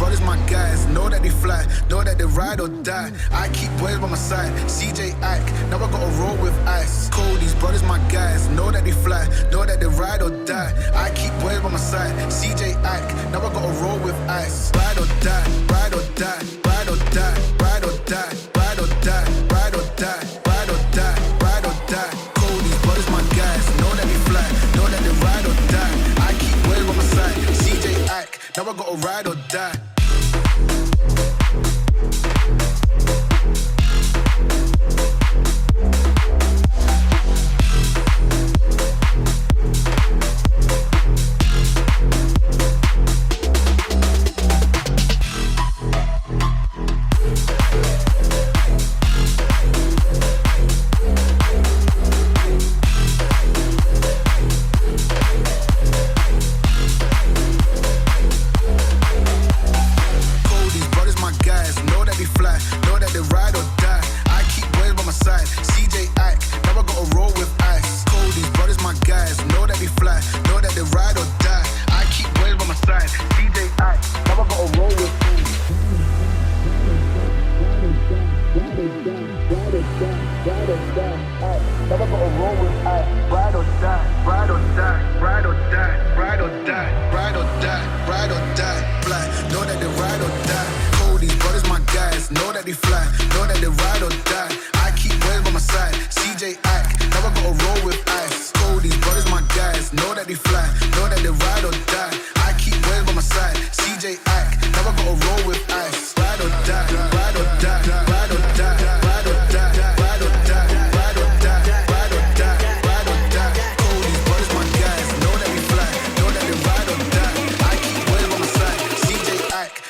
Brothers, my guys, know that they fly, know that they ride or die. I keep boys by my side, CJ Ike, now I gotta roll with ice. Cody's brothers, my guys, know that they fly, know that they ride or die. I keep boys by my side, CJ Ike, now I gotta roll with ice. Ride or die, ride or die, ride or die, ride or die, ride or die, ride or die, ride or die, ride or die. Cody's brothers, my guys, know that they fly, know that they ride or die. I keep boys by my side, CJ Ike, now I gotta ride or die.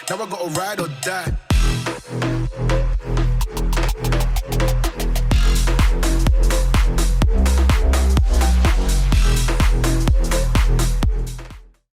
Now I gotta ride or die.